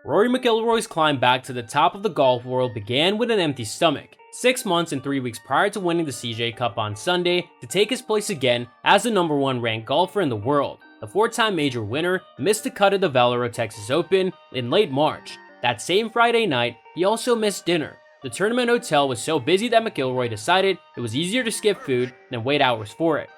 Rory McIlroy's climb back to the top of the golf world began with an empty stomach, 6 months and 3 weeks prior to winning the CJ Cup on Sunday to take his place again as the #1 ranked golfer in the world. The 4-time major winner missed the cut at the Valero Texas Open in late March. That same Friday night, he also missed dinner. The tournament hotel was so busy that McIlroy decided it was easier to skip food than wait hours for it.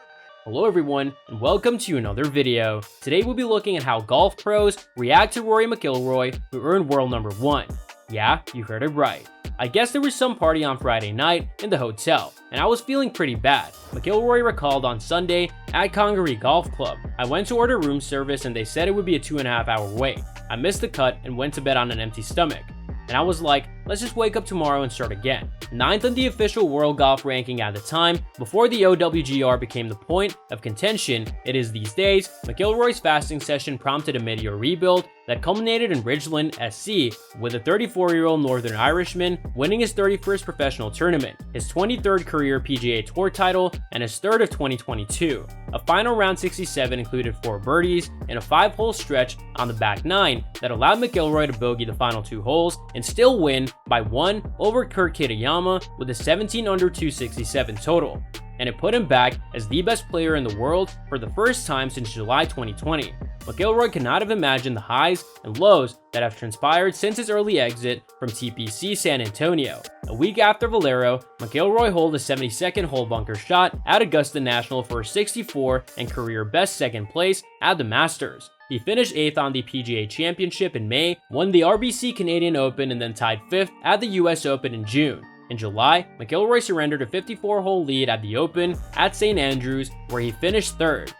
Hello everyone, and welcome to another video. Today we'll be looking at how golf pros react to Rory McIlroy, who earned world #1. Yeah, you heard it right. I guess there was some party on Friday night in the hotel, and I was feeling pretty bad. McIlroy recalled on Sunday at Congaree Golf Club. I went to order room service and they said it would be a 2.5-hour wait. I missed the cut and went to bed on an empty stomach. And I was like, let's just wake up tomorrow and start again. 9th on the official world golf ranking at the time, before the OWGR became the point of contention it is these days, McIlroy's fasting session prompted a mid-year rebuild that culminated in Ridgeland SC, with a 34-year-old Northern Irishman winning his 31st professional tournament, his 23rd career PGA Tour title, and his 3rd of 2022. A final round 67 included 4 birdies and a 5-hole stretch on the back 9 that allowed McIlroy to bogey the final 2 holes and still win by 1 over Kurt Kitayama with a 17 under 267 total. And it put him back as the best player in the world for the first time since July 2020. McIlroy could not have imagined the highs and lows that have transpired since his early exit from TPC San Antonio. A week after Valero, McIlroy holed a 72nd hole bunker shot at Augusta National for a 64 and career best second place at the Masters. He finished 8th on the PGA Championship in May, won the RBC Canadian Open, and then tied 5th at the US Open in June. In July, McIlroy surrendered a 54-hole lead at the Open at St. Andrews, where he finished 3rd,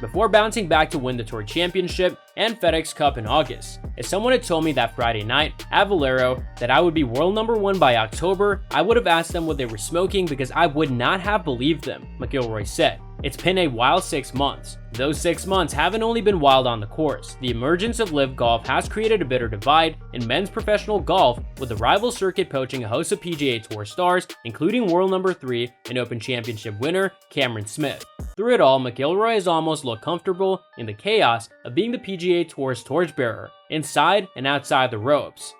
before bouncing back to win the Tour Championship and FedEx Cup in August. If someone had told me that Friday night at Valero that I would be world #1 by October, I would have asked them what they were smoking because I would not have believed them, McIlroy said. It's been a wild 6 months. Those 6 months haven't only been wild on the course. The emergence of LIV Golf has created a bitter divide in men's professional golf, with the rival circuit poaching a host of PGA Tour stars, including world #3 and Open Championship winner Cameron Smith. Through it all, McIlroy has almost looked comfortable in the chaos of being the PGA Tour's torchbearer, inside and outside the ropes.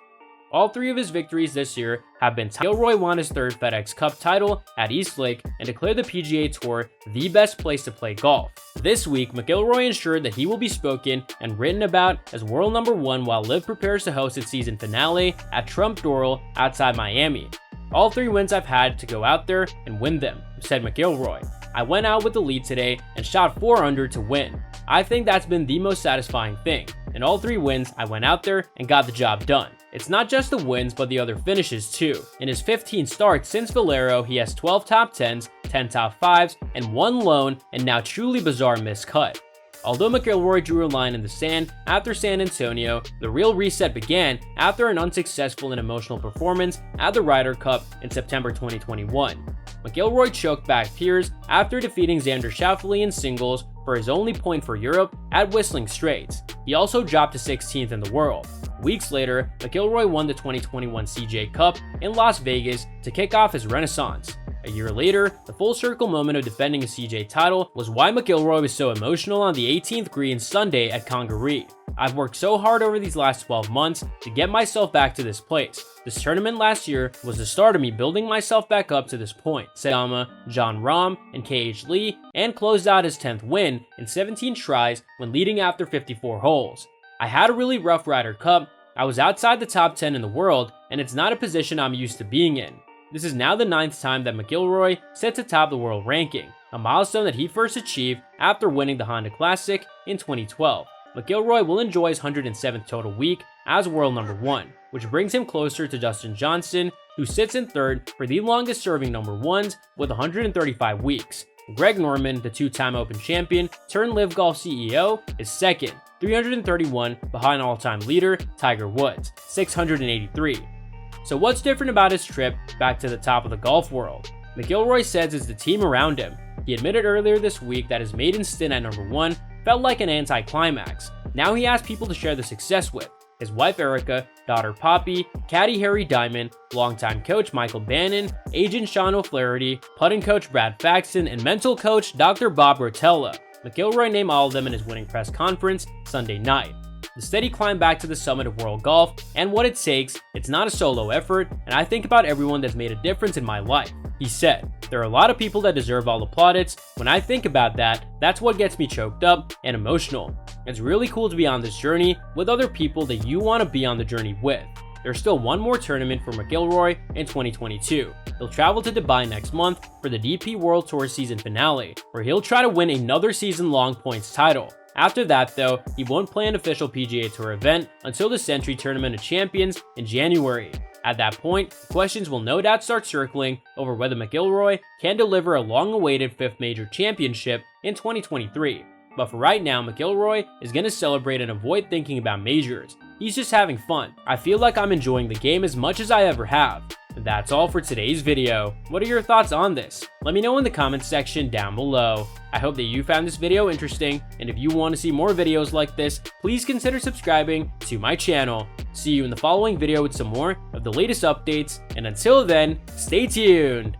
All 3 of his victories this year have been McIlroy won his 3rd FedEx Cup title at East Lake and declared the PGA Tour the best place to play golf. This week, McIlroy ensured that he will be spoken and written about as world #1 while LIV prepares to host its season finale at Trump Doral outside Miami. All 3 wins I've had to go out there and win them, said McIlroy. I went out with the lead today and shot 4 under to win. I think that's been the most satisfying thing. In all 3 wins, I went out there and got the job done. It's not just the wins, but the other finishes too. In his 15 starts since Valero, he has 12 top 10s, 10 top 5s, and 1 lone and now truly bizarre missed cut. Although McIlroy drew a line in the sand after San Antonio, the real reset began after an unsuccessful and emotional performance at the Ryder Cup in September 2021. McIlroy choked back peers after defeating Xander Schauffele in singles for his only point for Europe at Whistling Straits. He also dropped to 16th in the world. Weeks later, McIlroy won the 2021 CJ Cup in Las Vegas to kick off his renaissance. A year later, the full circle moment of defending a CJ title was why McIlroy was so emotional on the 18th green Sunday at Congaree. I've worked so hard over these last 12 months to get myself back to this place. This tournament last year was the start of me building myself back up to this point, said Yama, John Rahm, and KH Lee, and closed out his 10th win in 17 tries when leading after 54 holes. I had a really rough Ryder Cup. I was outside the top 10 in the world, and it's not a position I'm used to being in. This is now the 9th time that McIlroy sits atop the world ranking, a milestone that he first achieved after winning the Honda Classic in 2012. McIlroy will enjoy his 107th total week as world #1, which brings him closer to Dustin Johnson, who sits in 3rd for the longest serving #1s with 135 weeks. Greg Norman, the 2-time Open champion turned LIV Golf CEO, is 2nd, 331 behind all-time leader Tiger Woods, 683. So what's different about his trip back to the top of the golf world? McIlroy says it's the team around him. He admitted earlier this week that his maiden stint at #1 felt like an anticlimax. Now he has people to share the success with. His wife Erica, daughter Poppy, caddy Harry Diamond, longtime coach Michael Bannon, agent Sean O'Flaherty, putting coach Brad Faxon, and mental coach Dr. Bob Rotella. McIlroy named all of them in his winning press conference Sunday night. the steady climb back to the summit of world golf, and what it takes. It's not a solo effort, and I think about everyone that's made a difference in my life. He said, "There are a lot of people that deserve all the plaudits. When I think about that, that's what gets me choked up and emotional. It's really cool to be on this journey with other people that you want to be on the journey with." There's still one more tournament for McIlroy in 2022. He'll travel to Dubai next month for the DP World Tour season finale, where he'll try to win another season-long points title. After that though, he won't play an official PGA Tour event until the Century Tournament of Champions in January. At that point, questions will no doubt start circling over whether McIlroy can deliver a long-awaited 5th major championship in 2023. But for right now, McIlroy is going to celebrate and avoid thinking about majors. He's just having fun. I feel like I'm enjoying the game as much as I ever have. That's all for today's video. What are your thoughts on this? Let me know in the comments section down below. I hope that you found this video interesting, and if you want to see more videos like this, please consider subscribing to my channel. See you in the following video with some more of the latest updates, and until then, stay tuned!